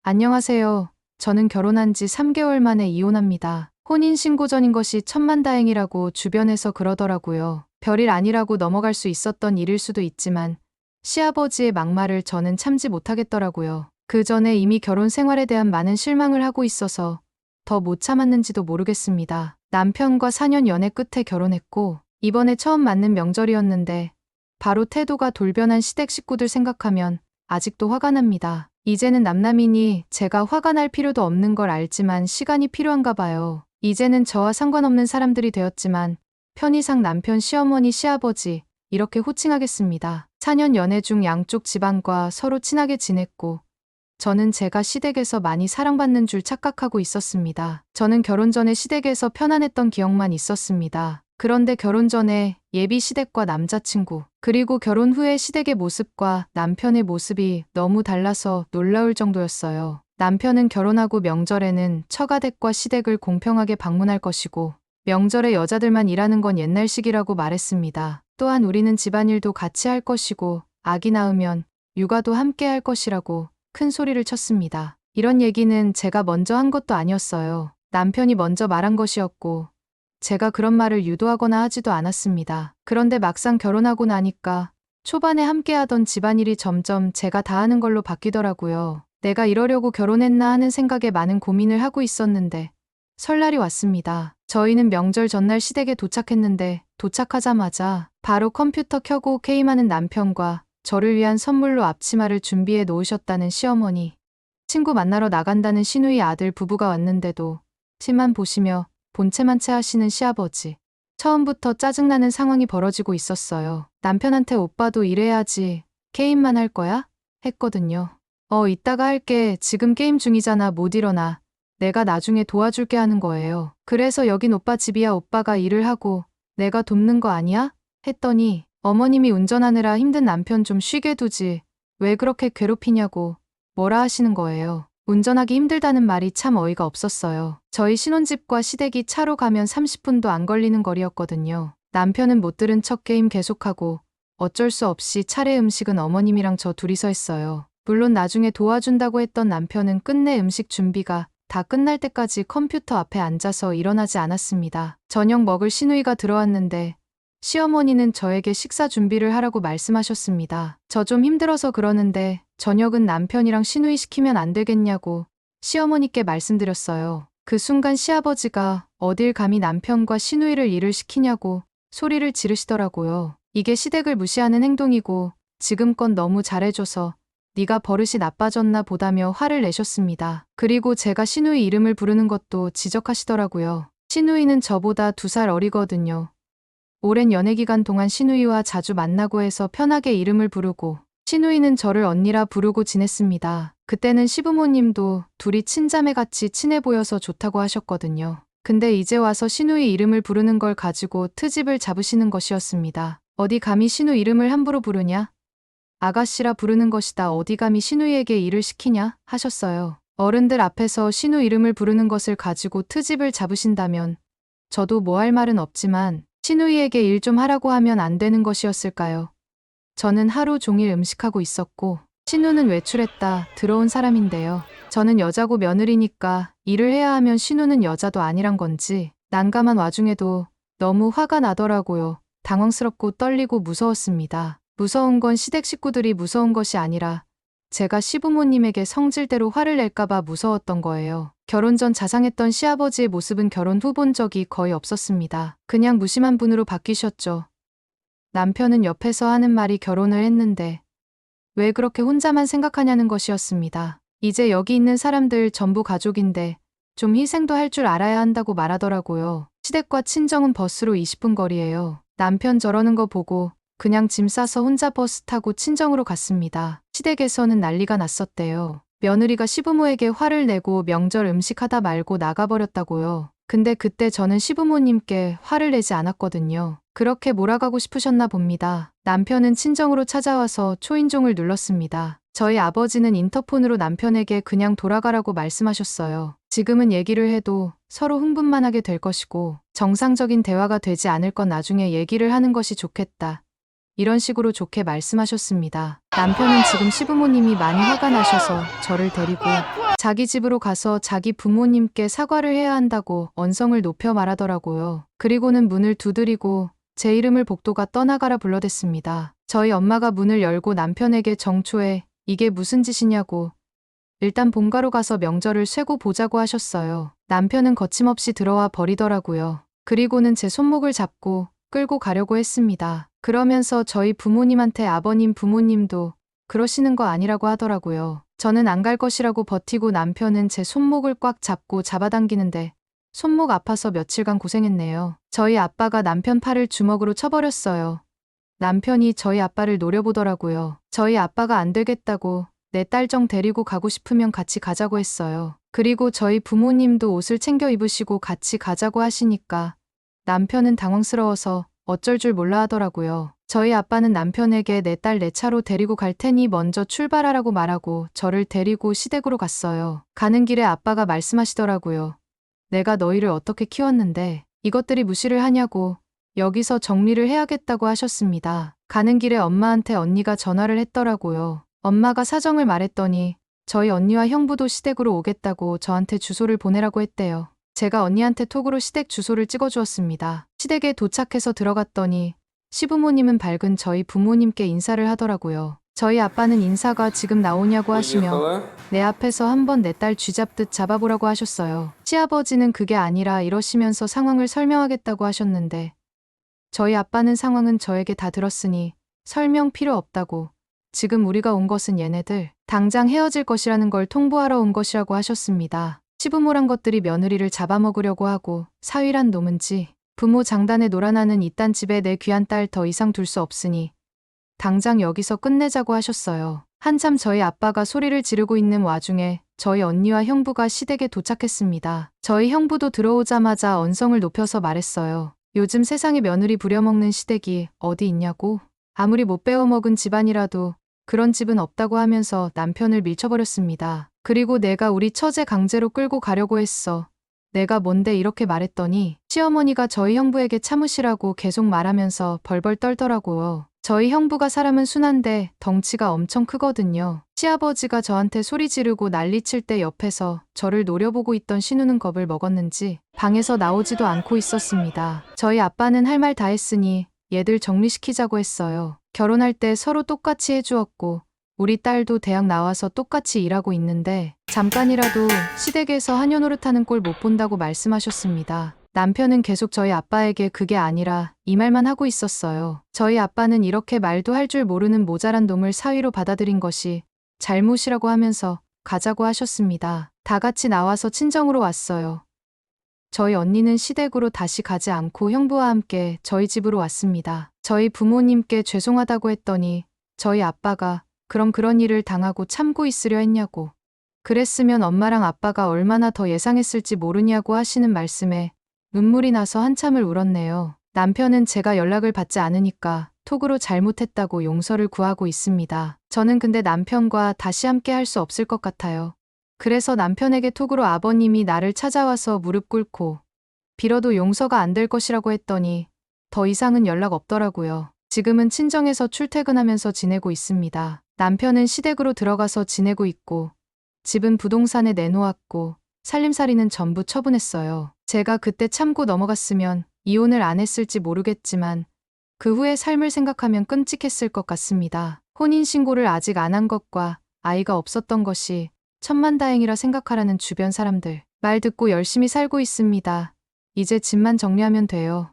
안녕하세요. 저는 결혼한 지 3개월 만에 이혼합니다. 혼인신고 전인 것이 천만다행이라고 주변에서 그러더라고요. 별일 아니라고 넘어갈 수 있었던 일일 수도 있지만 시아버지의 막말을 저는 참지 못하겠더라고요. 그 전에 이미 결혼 생활에 대한 많은 실망을 하고 있어서 더 못 참았는지도 모르겠습니다. 남편과 4년 연애 끝에 결혼했고 이번에 처음 맞는 명절이었는데 바로 태도가 돌변한 시댁 식구들 생각하면 아직도 화가 납니다. 이제는 남남이니 제가 화가 날 필요도 없는 걸 알지만 시간이 필요한가 봐요. 이제는 저와 상관없는 사람들이 되었지만 편의상 남편 시어머니 시아버지 이렇게 호칭하겠습니다. 4년 연애 중 양쪽 집안과 서로 친하게 지냈고 저는 제가 시댁에서 많이 사랑받는 줄 착각하고 있었습니다. 저는 결혼 전에 시댁에서 편안했던 기억만 있었습니다. 그런데 결혼 전에 예비 시댁과 남자친구, 그리고 결혼 후의 시댁의 모습과 남편의 모습이 너무 달라서 놀라울 정도였어요. 남편은 결혼하고 명절에는 처가댁과 시댁을 공평하게 방문할 것이고 명절에 여자들만 일하는 건 옛날식이라고 말했습니다. 또한 우리는 집안일도 같이 할 것이고 아기 낳으면 육아도 함께 할 것이라고 큰 소리를 쳤습니다. 이런 얘기는 제가 먼저 한 것도 아니었어요. 남편이 먼저 말한 것이었고 제가 그런 말을 유도하거나 하지도 않았습니다. 그런데 막상 결혼하고 나니까 초반에 함께하던 집안일이 점점 제가 다 하는 걸로 바뀌더라고요. 내가 이러려고 결혼했나 하는 생각에 많은 고민을 하고 있었는데 설날이 왔습니다. 저희는 명절 전날 시댁에 도착했는데 도착하자마자 바로 컴퓨터 켜고 게임하는 남편과 저를 위한 선물로 앞치마를 준비해 놓으셨다는 시어머니, 친구 만나러 나간다는 시누이 아들 부부가 왔는데도 치만 보시며 본체만 체하시는 시아버지. 처음부터 짜증나는 상황이 벌어지고 있었어요. 남편한테 오빠도 일해야지. 게임만 할 거야? 했거든요. 이따가 할게. 지금 게임 중이잖아. 못 일어나. 내가 나중에 도와줄게 하는 거예요. 그래서 여긴 오빠 집이야. 오빠가 일을 하고 내가 돕는 거 아니야? 했더니 어머님이 운전하느라 힘든 남편 좀 쉬게 두지. 왜 그렇게 괴롭히냐고 뭐라 하시는 거예요. 운전하기 힘들다는 말이 참 어이가 없었어요. 저희 신혼집과 시댁이 차로 가면 30분도 안 걸리는 거리였거든요. 남편은 못 들은 척 게임 계속하고 어쩔 수 없이 차례 음식은 어머님이랑 저 둘이서 했어요. 물론 나중에 도와준다고 했던 남편은 끝내 음식 준비가 다 끝날 때까지 컴퓨터 앞에 앉아서 일어나지 않았습니다. 저녁 먹을 시누이가 들어왔는데 시어머니는 저에게 식사 준비를 하라고 말씀하셨습니다. 저 좀 힘들어서 그러는데 저녁은 남편이랑 시누이 시키면 안 되겠냐고 시어머니께 말씀드렸어요. 그 순간 시아버지가 어딜 감히 남편과 시누이를 일을 시키냐고 소리를 지르시더라고요. 이게 시댁을 무시하는 행동이고 지금껏 너무 잘해줘서 네가 버릇이 나빠졌나 보다며 화를 내셨습니다. 그리고 제가 시누이 이름을 부르는 것도 지적하시더라고요. 시누이는 저보다 2살 어리거든요. 오랜 연애 기간 동안 시누이와 자주 만나고 해서 편하게 이름을 부르고 시누이는 저를 언니라 부르고 지냈습니다. 그때는 시부모님도 둘이 친자매같이 친해 보여서 좋다고 하셨거든요. 근데 이제 와서 시누이 이름을 부르는 걸 가지고 트집을 잡으시는 것이었습니다. 어디 감히 시누 이름을 함부로 부르냐? 아가씨라 부르는 것이다. 어디 감히 시누이에게 일을 시키냐? 하셨어요. 어른들 앞에서 시누 이름을 부르는 것을 가지고 트집을 잡으신다면 저도 뭐 할 말은 없지만 시누이에게 일 좀 하라고 하면 안 되는 것이었을까요? 저는 하루 종일 음식하고 있었고 신우는 외출했다 들어온 사람인데요. 저는 여자고 며느리니까 일을 해야 하면 신우는 여자도 아니란 건지 난감한 와중에도 너무 화가 나더라고요. 당황스럽고 떨리고 무서웠습니다. 무서운 건 시댁 식구들이 무서운 것이 아니라 제가 시부모님에게 성질대로 화를 낼까봐 무서웠던 거예요. 결혼 전 자상했던 시아버지의 모습은 결혼 후 본 적이 거의 없었습니다. 그냥 무심한 분으로 바뀌셨죠. 남편은 옆에서 하는 말이 결혼을 했는데 왜 그렇게 혼자만 생각하냐는 것이었습니다. 이제 여기 있는 사람들 전부 가족인데 좀 희생도 할 줄 알아야 한다고 말하더라고요. 시댁과 친정은 버스로 20분 거리예요. 남편 저러는 거 보고 그냥 짐 싸서 혼자 버스 타고 친정으로 갔습니다. 시댁에서는 난리가 났었대요. 며느리가 시부모에게 화를 내고 명절 음식하다 말고 나가버렸다고요. 근데 그때 저는 시부모님께 화를 내지 않았거든요. 그렇게 몰아가고 싶으셨나 봅니다. 남편은 친정으로 찾아와서 초인종을 눌렀습니다. 저희 아버지는 인터폰으로 남편에게 그냥 돌아가라고 말씀하셨어요. 지금은 얘기를 해도 서로 흥분만 하게 될 것이고 정상적인 대화가 되지 않을 건 나중에 얘기를 하는 것이 좋겠다. 이런 식으로 좋게 말씀하셨습니다. 남편은 지금 시부모님이 많이 화가 나셔서 저를 데리고 자기 집으로 가서 자기 부모님께 사과를 해야 한다고 언성을 높여 말하더라고요. 그리고는 문을 두드리고 제 이름을 복도가 떠나가라 불러댔습니다. 저희 엄마가 문을 열고 남편에게 정초에 이게 무슨 짓이냐고 일단 본가로 가서 명절을 쇠고 보자고 하셨어요. 남편은 거침없이 들어와 버리더라고요. 그리고는 제 손목을 잡고 끌고 가려고 했습니다. 그러면서 저희 부모님한테 아버님 부모님도 그러시는 거 아니라고 하더라고요. 저는 안 갈 것이라고 버티고 남편은 제 손목을 꽉 잡고 잡아당기는데 손목 아파서 며칠간 고생했네요. 저희 아빠가 남편 팔을 주먹으로 쳐버렸어요. 남편이 저희 아빠를 노려보더라고요. 저희 아빠가 안 되겠다고 내 딸정 데리고 가고 싶으면 같이 가자고 했어요. 그리고 저희 부모님도 옷을 챙겨 입으시고 같이 가자고 하시니까 남편은 당황스러워서 어쩔 줄 몰라 하더라고요. 저희 아빠는 남편에게 내 딸 내 차로 데리고 갈 테니 먼저 출발하라고 말하고 저를 데리고 시댁으로 갔어요. 가는 길에 아빠가 말씀하시더라고요. 내가 너희를 어떻게 키웠는데 이것들이 무시를 하냐고 여기서 정리를 해야겠다고 하셨습니다. 가는 길에 엄마한테 언니가 전화를 했더라고요. 엄마가 사정을 말했더니 저희 언니와 형부도 시댁으로 오겠다고 저한테 주소를 보내라고 했대요. 제가 언니한테 톡으로 시댁 주소를 찍어주었습니다. 시댁에 도착해서 들어갔더니 시부모님은 밝은 저희 부모님께 인사를 하더라고요. 저희 아빠는 인사가 지금 나오냐고 하시며 내 앞에서 한번 내 딸 쥐잡듯 잡아보라고 하셨어요. 시아버지는 그게 아니라 이러시면서 상황을 설명하겠다고 하셨는데 저희 아빠는 상황은 저에게 다 들었으니 설명 필요 없다고 지금 우리가 온 것은 얘네들 당장 헤어질 것이라는 걸 통보하러 온 것이라고 하셨습니다. 시부모란 것들이 며느리를 잡아먹으려고 하고 사위란 놈은지 부모 장단에 놀아나는 이딴 집에 내 귀한 딸 더 이상 둘 수 없으니 당장 여기서 끝내자고 하셨어요. 한참 저희 아빠가 소리를 지르고 있는 와중에 저희 언니와 형부가 시댁에 도착했습니다. 저희 형부도 들어오자마자 언성을 높여서 말했어요. 요즘 세상에 며느리 부려먹는 시댁이 어디 있냐고? 아무리 못 배워먹은 집안이라도 그런 집은 없다고 하면서 남편을 밀쳐버렸습니다. 그리고 내가 우리 처제 강제로 끌고 가려고 했어. 내가 뭔데 이렇게 말했더니 시어머니가 저희 형부에게 참으시라고 계속 말하면서 벌벌 떨더라고요. 저희 형부가 사람은 순한데 덩치가 엄청 크거든요. 시아버지가 저한테 소리 지르고 난리칠 때 옆에서 저를 노려보고 있던 신우는 겁을 먹었는지 방에서 나오지도 않고 있었습니다. 저희 아빠는 할 말 다 했으니 얘들 정리시키자고 했어요. 결혼할 때 서로 똑같이 해주었고 우리 딸도 대학 나와서 똑같이 일하고 있는데 잠깐이라도 시댁에서 하녀 노릇하는 꼴 못 본다고 말씀하셨습니다. 남편은 계속 저희 아빠에게 그게 아니라 이 말만 하고 있었어요. 저희 아빠는 이렇게 말도 할 줄 모르는 모자란 놈을 사위로 받아들인 것이 잘못이라고 하면서 가자고 하셨습니다. 다 같이 나와서 친정으로 왔어요. 저희 언니는 시댁으로 다시 가지 않고 형부와 함께 저희 집으로 왔습니다. 저희 부모님께 죄송하다고 했더니 저희 아빠가 그럼 그런 일을 당하고 참고 있으려 했냐고. 그랬으면 엄마랑 아빠가 얼마나 더 예상했을지 모르냐고 하시는 말씀에 눈물이 나서 한참을 울었네요. 남편은 제가 연락을 받지 않으니까 톡으로 잘못했다고 용서를 구하고 있습니다. 저는 근데 남편과 다시 함께 할 수 없을 것 같아요. 그래서 남편에게 톡으로 아버님이 나를 찾아와서 무릎 꿇고 빌어도 용서가 안 될 것이라고 했더니 더 이상은 연락 없더라고요. 지금은 친정에서 출퇴근하면서 지내고 있습니다. 남편은 시댁으로 들어가서 지내고 있고 집은 부동산에 내놓았고 살림살이는 전부 처분했어요. 제가 그때 참고 넘어갔으면 이혼을 안 했을지 모르겠지만 그 후의 삶을 생각하면 끔찍했을 것 같습니다. 혼인신고를 아직 안 한 것과 아이가 없었던 것이 천만다행이라 생각하라는 주변 사람들 말 듣고 열심히 살고 있습니다. 이제 집만 정리하면 돼요.